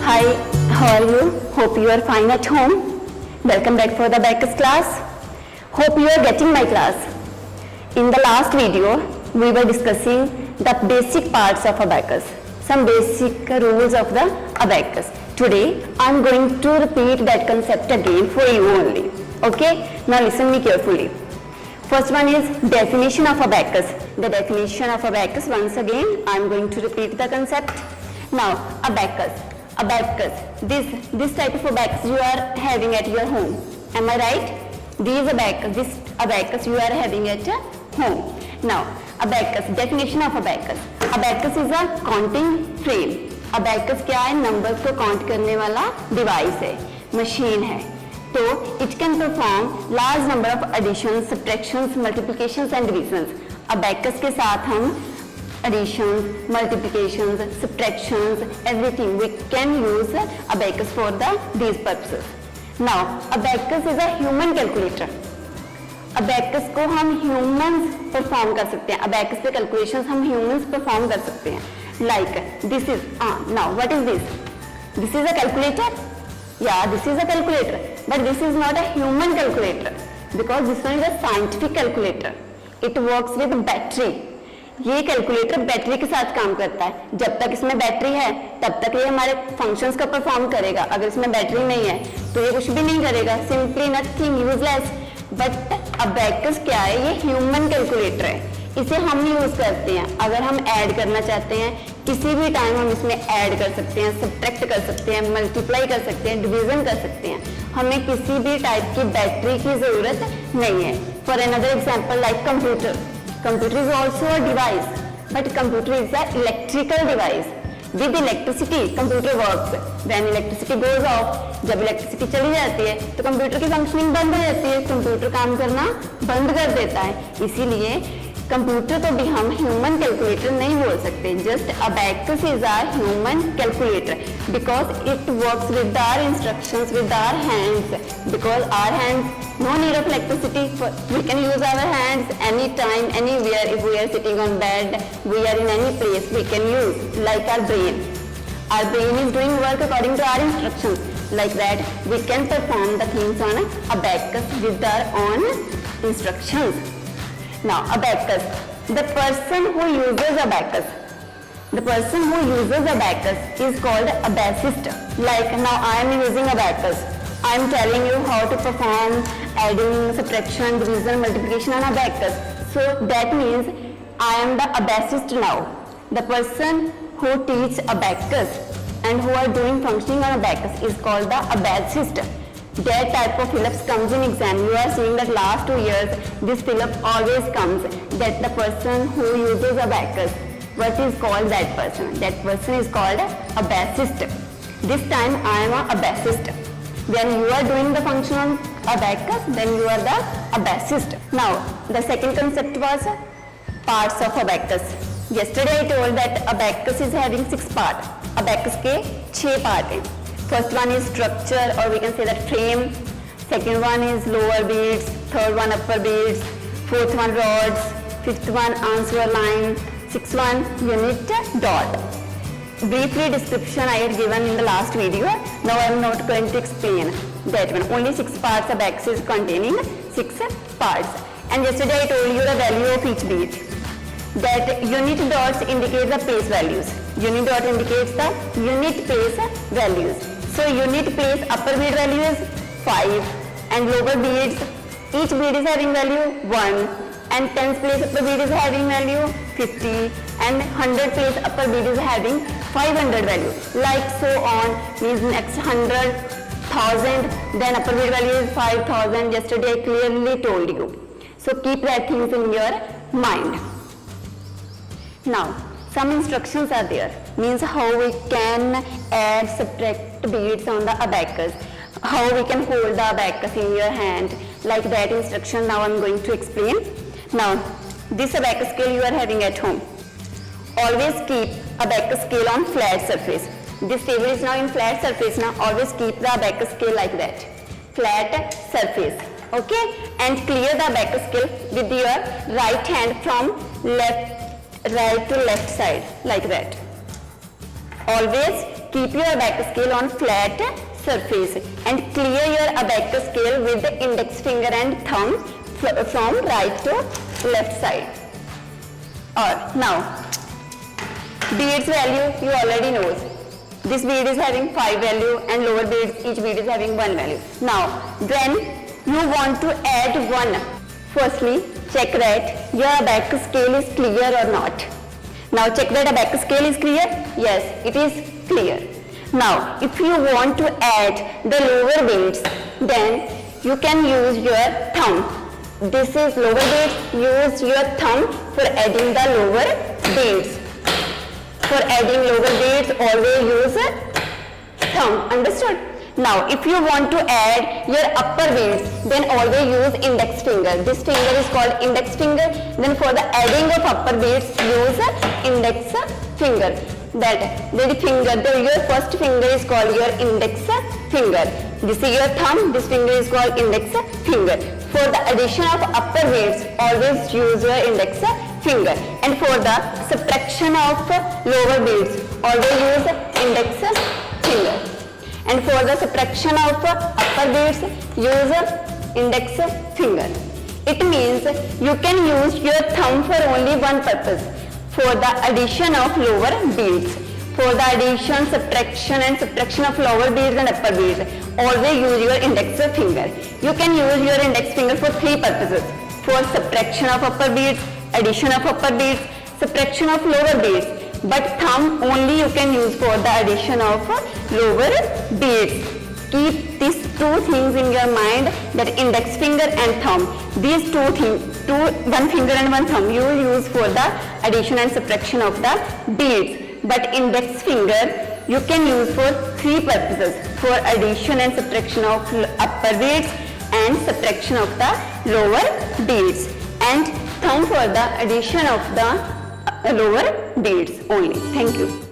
Hi, how are you? Hope you are fine at home. Welcome back for the abacus class. Hope you are getting my class. In the last video, we were discussing the basic parts of abacus, some basic rules of the abacus. Today, I am going to repeat that concept again for you only. Okay? Now listen me carefully. First one is definition of abacus. The definition of abacus, once again, I am going to repeat the concept. Now, abacus. This type of abacus you are having at your home. Am I right? This abacus you are having at home. Now, abacus, definition of abacus. Abacus is a counting frame. Abacus क्या है? Numbers को count करने वाला device है, machine है. तो it can perform large number of additions, subtractions, multiplications and divisions. abacus के साथ हम additions, multiplications, subtractions, everything we can use abacus for these purposes. Now, abacus is a human calculator. abacus को हम humans perform कर सकते हैं. abacus पे calculations हम humans perform कर सकते हैं. Like this is now what is this? This is a calculator. Yeah, this is a calculator, but this is not a human calculator because this one is a scientific calculator. It works with battery. ये calculator battery के साथ काम करता है. जब तक इसमें battery है तब तक ये हमारे फंक्शंस का परफॉर्म करेगा. अगर इसमें बैटरी नहीं है तो ये कुछ भी नहीं करेगा. Simply nothing, useless. But abacus क्या है? ये ह्यूमन कैलकुलेटर है. इसे हम यूज करते हैं अगर हम ऐड करना चाहते हैं. किसी भी टाइम हम इसमें ऐड कर सकते हैं, सब्ट्रैक्ट कर सकते हैं, मल्टीप्लाई कर सकते हैं, डिवीजन कर सकते हैं. हमें किसी भी टाइप की बैटरी की जरूरत नहीं है. For another example like computer. Computer is also a device, but computer is an electrical device. With electricity, computer works. When electricity goes off, जब इलेक्ट्रिसिटी चली जाती है तो कंप्यूटर की फंक्शनिंग बंद हो जाती है. कंप्यूटर काम करना बंद कर देता है. इसीलिए कंप्यूटर को भी हम ह्यूमन कैलकुलेटर नहीं बोल सकते. Just abacus is our human calculator because it works with our instructions, with our hands. Because our hands, no need of electricity. We can use our hands anytime, anywhere. If we are sitting on bed, we are in any place, we can use. Like our brain. Our brain is doing work according to our instructions. Like that, we can perform the things on abacus with our own instructions. Now, abacus. The person who uses abacus is called abacist. Like now, I am using abacus. I am telling you how to perform adding, subtraction, division, multiplication on abacus. So that means I am the abacist now. The person who teaches abacus and who are doing functioning on abacus is called the abacist. That type of fill-ups comes in exam. You are seeing that last 2 years this fill-up always comes. That the person who uses abacus. What is called that person? That person is called abacist. This time I am a abacist. When you are doing the function on abacus, then you are the abacist. Now, the second concept was parts of abacus. Yesterday I told that abacus is having 6 parts. Abacus के 6 part हैं. First one is structure, or we can say that frame. Second one is lower beads. Third one upper beads. Fourth one rods. Fifth one answer line. Sixth one unit dot. Briefly description I had given in the last video. Now I am not going to explain that one. Only 6 parts abacus is containing 6 parts. And yesterday I told you the value of each bead. That unit dots indicate the place values. Unit dot indicates the unit place values. So unit place upper bead value is 5 and lower beads, each bead is having value 1, and 10th place upper bead is having value 50 and 100th place upper bead is having 500 value. Like so on, means next 100,000, then upper bead value is 5,000. Yesterday I clearly told you. So keep that things in your mind. Now, some instructions are there, means how we can add, subtract beads on the abacus, how we can hold the abacus in your hand, like that instruction now I am going to explain. Now, this abacus scale you are having at home. Always keep abacus scale on flat surface. This table is now in flat surface now. Always keep the abacus scale like that, flat surface. Okay, and clear the abacus scale with your right hand from right to left side like that. Always keep your abacus scale on flat surface and clear your abacus scale with the index finger and thumb from right to left side. Or now, beads value you already know. This bead is having 5 value and lower beads, each bead is having 1 value. Now, when you want to add 1, firstly check that your abacus scale is clear or not. Now check that abacus scale is clear. Yes, it is clear. Now if you want to add the lower beads, then you can use your thumb. This is lower beads. Use your thumb for adding the lower beads. For adding lower beads, always use thumb. Understood? Now if you want to add your upper beads, then always use index finger. This finger is called index finger. Then for the adding of upper beads, use index finger. That finger, your first finger is called your index finger. This is your thumb. This finger is called index finger. For the addition of upper beads, always use your index finger. And for the subtraction of lower beads, always use index finger. And for the subtraction of upper beads, use index finger. It means you can use your thumb for only one purpose, for the addition of lower beads. For the addition, subtraction and subtraction of lower beads and upper beads, always use your index finger. You can use your index finger for 3 purposes. For subtraction of upper beads, addition of upper beads, subtraction of lower beads. But thumb only you can use for the addition of lower beads. Keep these 2 things in your mind, that index finger and thumb. These 2 things, one finger and one thumb, you will use for the addition and subtraction of the beads. But index finger you can use for 3 purposes, for addition and subtraction of upper beads and subtraction of the lower beads, and thumb for the addition of the lower beads only. Thank you.